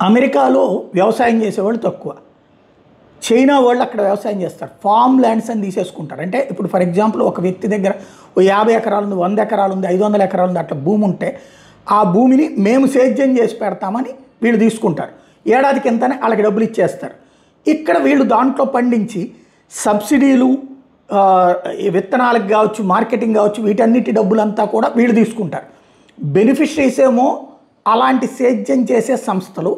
అమెరికాలో వ్యవసాయం చేసేవాళ్ళు తక్కువ. చైనా వాళ్ళు అక్కడ వ్యవసాయం చేస్తారు. ఫామ్ ల్యాండ్స్ అని తీసేసుకుంటారు. అంటే ఇప్పుడు ఫర్ ఎగ్జాంపుల్ ఒక వ్యక్తి దగ్గర ఓ 50 ఎకరాలు ఉంది, 100 ఎకరాలు ఉంది, 500 ఎకరాలు ఉంది, అట్లా భూమి ఉంటే ఆ భూమిని మేము సేద్యం చేసి పెడతామని వీళ్ళు తీసుకుంటారు. ఏడాదికి ఎంతనే వాళ్ళకి డబ్బులు ఇచ్చేస్తారు. ఇక్కడ వీళ్ళు దాంట్లో పండించి సబ్సిడీలు, విత్తనాలకు కావచ్చు, మార్కెటింగ్ కావచ్చు, వీటన్నిటి డబ్బులంతా కూడా వీళ్ళు తీసుకుంటారు. బెనిఫిషరీస్ ఏమో అలాంటి సేద్యం చేసే సంస్థలు,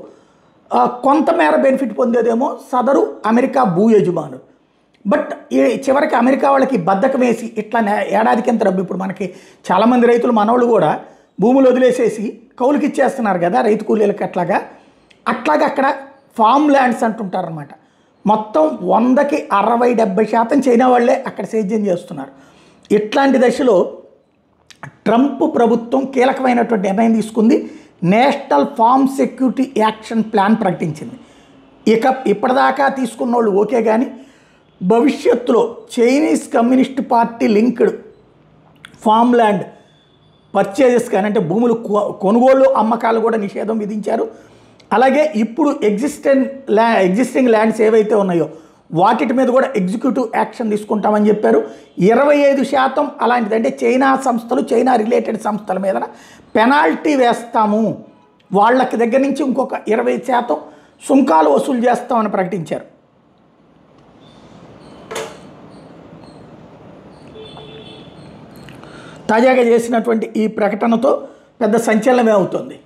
కొంతమేర బెనిఫిట్ పొందేదేమో సదరు అమెరికా భూ యజమానులు. బట్ చివరికి అమెరికా వాళ్ళకి బద్ధకం వేసి ఇట్లా ఏడాదికి ఎంత డబ్బు, ఇప్పుడు మనకి చాలామంది రైతులు మనోళ్ళు కూడా భూములు వదిలేసేసి కౌలుకి ఇచ్చేస్తున్నారు కదా రైతు కూలీలకు. అట్లాగా అక్కడ ఫామ్ ల్యాండ్స్ అంటుంటారనమాట. మొత్తం 100కి 60-70% చైనా వాళ్ళే అక్కడ సేద్యం చేస్తున్నారు. ఇట్లాంటి దశలో ట్రంప్ ప్రభుత్వం కీలకమైనటువంటి నిర్ణయం తీసుకుంది. National farm security action plan ప్రకటించింది. ఇప్పటిదాకా తీసుకున్న వాళ్ళు ఓకే, కానీ భవిష్యత్తులో Chinese communist party linked farm land purchases కానీ, అంటే భూములు కొనుగోలు అమ్మకాలు కూడా నిషేధం విధించారు. అలాగే ఇప్పుడు ఎగ్జిస్టింగ్ ల్యాండ్స్ ఏవైతే ఉన్నాయో వాటి మీద కూడా ఎగ్జిక్యూటివ్ యాక్షన్ తీసుకుంటామని చెప్పారు. 25% అలాంటిది, అంటే చైనా సంస్థలు, చైనా రిలేటెడ్ సంస్థల మీద పెనాల్టీ వేస్తాము, వాళ్ళకి దగ్గర నుంచి ఇంకొక 20% సుంకాలు వసూలు చేస్తామని ప్రకటించారు. తాజాగా చేసినటువంటి ఈ ప్రకటనతో పెద్ద సంచలనమే అవుతుంది.